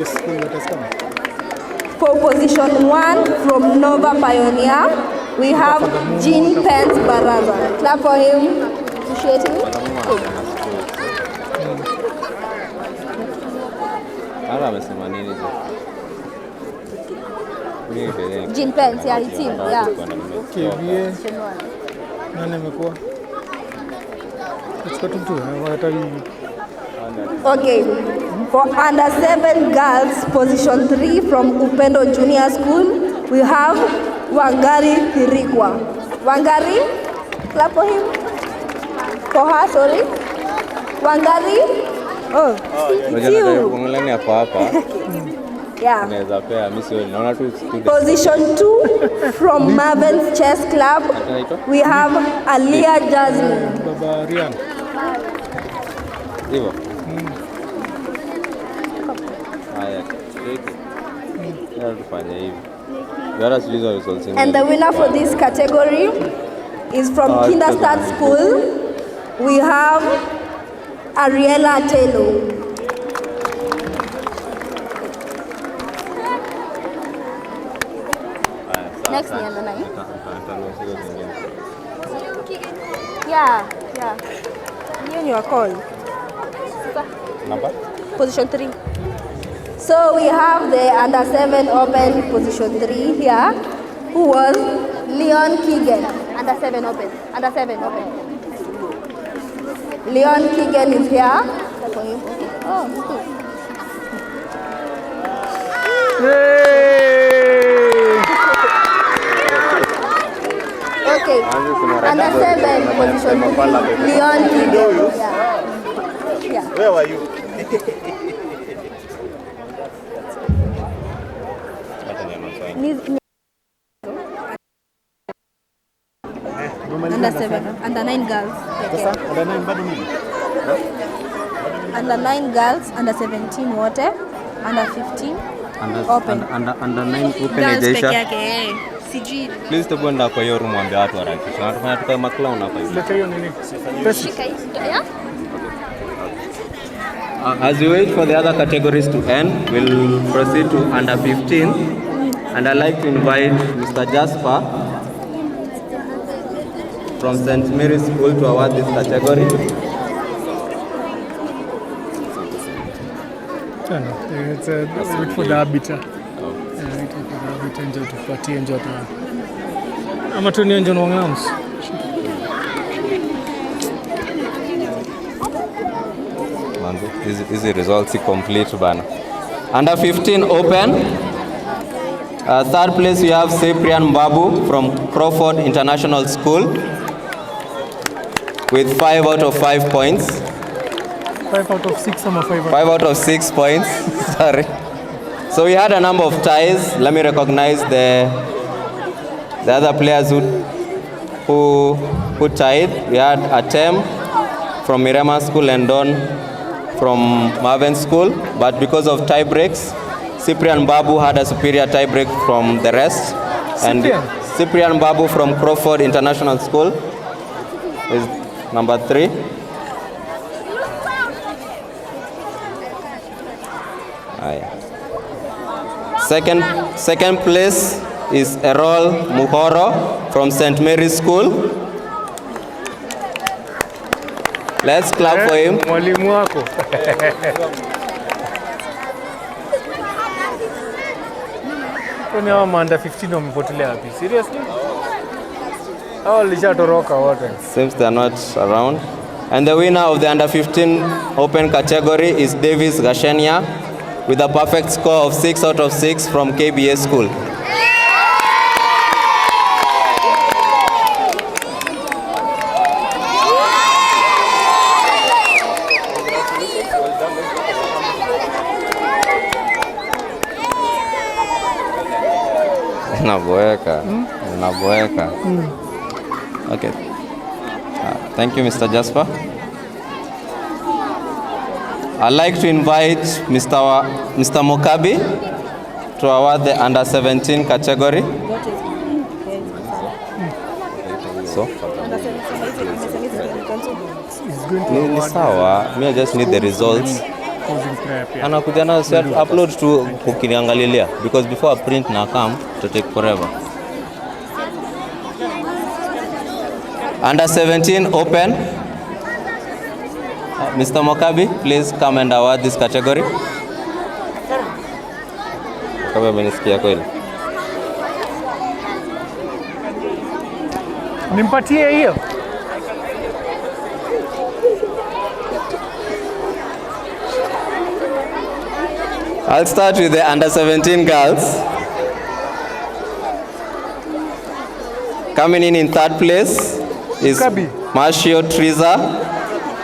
For position 1 from Nova Pioneer, we have Jean Pence Baraza. Clap for him. Appreciate him. Jean Pence, yeah, it's him. Yeah. Okay, for under 7 girls, position 3 from Upendo Junior School, we have Wangari Hirikwa. Wangari, clap for him. For her, sorry. Wangari. Oh, it's you. Yeah. Position 2 from Marvin's Chess Club, we have Alia Jasmine. And the winner for this category is from Kinderstart School. We have Ariela Telo. Next year, the 9. Yeah. You your call. Number? Position 3. So we have the under 7 open position 3 here, who was Leon Keegan. Under 7 open. Leon Keegan is here. Oh, cool. Okay, under 7 position 3, Leon Keegan. Yeah. Where were you? Under 7, under 9 girls. Under 9 girls, under 17 water, under 15 open. Under 9 open Aisha. Please to go kwa hiyo room ambia watu harakisha. Tunafanya tukae maclown hapa hivi. Leta hiyo nini? As we wait for the other categories to end, we'll proceed to under 15. And I'd like to invite Mr. Jasper from St. Mary's School to award this category. It's wait for the arbiter. Ndio tupatie njoo tena. Ama tu ni njoo ngams. Easy results complete bana. Under 15 open. Third place we have Cyprian Babu from Crawford International School with 5 out of 5 points. 5 out of 6 or 5 out of 6 points. Sorry. So we had a number of ties. Let me recognize the other players who tied. We had Atem from Mirama School and Don from Marvin School, but because of tie breaks, Cyprian Babu had a superior tie break from the rest. And Cyprian Babu from Crawford International School is number 3. Second place is Errol Muhoro from St. Mary's School. Let's clap for him. Mwalimu wako. Kwani hao under 15 wamepotelea wapi? Seriously? Hao walishatoroka wote. Seems they're not around. And the winner of the under 15 open category is Davis Gashenia with a perfect score of 6 out of 6 from KBA School. Naboeka. Okay. Thank you, Mr. Jasper. I'd like to invite Mr. Mokabi to award the under 17 category. So? Ni sawa. Me, I just need the results posing prep. Yeah. Anakuja na upload tu ukiniangalilia because before I print na come to take forever. Under 17 open. Mr. Mokabi, please come and award this category. Kama amenisikia kweli. Nimpatie hiyo. I'll start with the under 17 girls. Coming in third place is Marcio Triza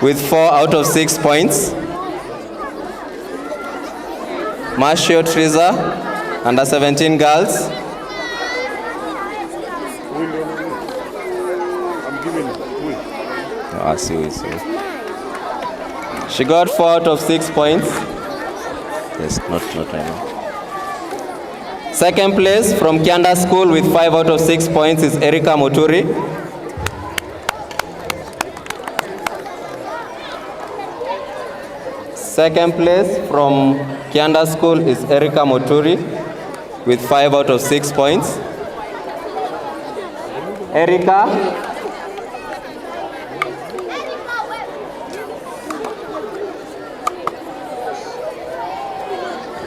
with 4 out of 6 points. Marcio Triza, under 17 girls. I see. She got 4 out of 6 points. Yes, not right now. Second place from Kianda School with 5 out of 6 points is Erika Muturi. Second place from Kianda School is Erika Muturi with 5 out of 6 points. Erika.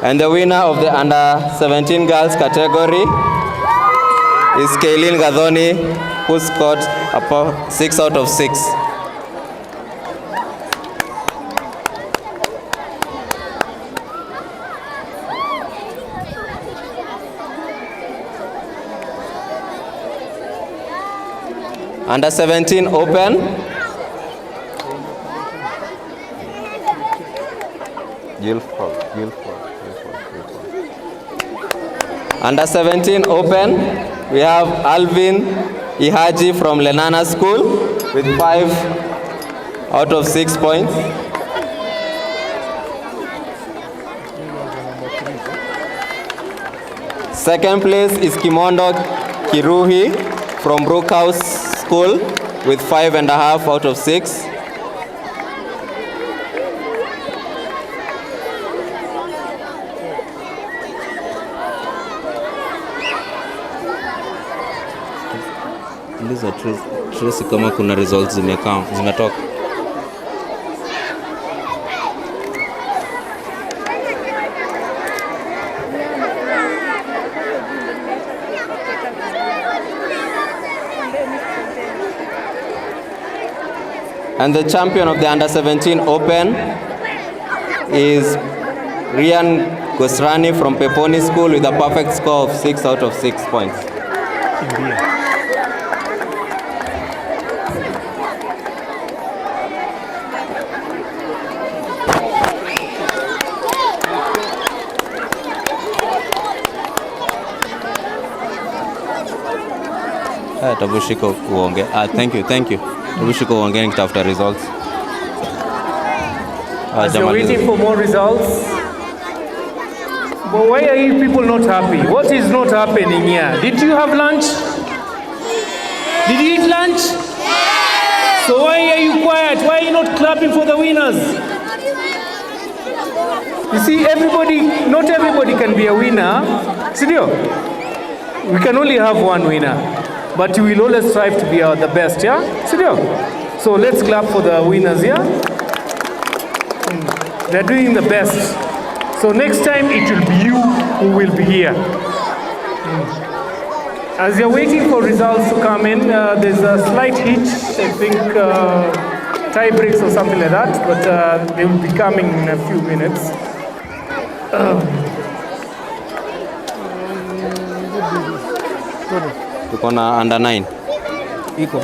And the winner of the under 17 girls category is Kaylin Gadhoni, who scored 6 out of 6. Under 17 open. Guildford. Under 17 open, we have Alvin Ihaji from Lenana School with 5 out of 6 points. Second place is Kimondo Kiruhi from Brookhouse School with 5.5 out of 6. Tracy kama kuna results zimetoka. And the champion of the under 17 open is Rian Gosrani from Peponi School with a perfect score of 6 out of 6 points. Tabushiko uonge. Thank you. Tabushiko uonge nikitafuta results. As you're waiting for more results, but why are you people not happy? What is not happening here? Did you have lunch? Did you eat lunch? Yes. So why are you quiet? Why are you not clapping for the winners? You see, not everybody can be a winner. Sidio? We can only have one winner. But we will always strive to be the best, yeah? Sidio? So let's clap for the winners, yeah? They're doing the best. So next time it will be you who will be here. As you're waiting for results to come in, there's a slight hitch, I think tie breaks or something like that, but they will be coming in a few minutes. Tuko na under 9. Iko.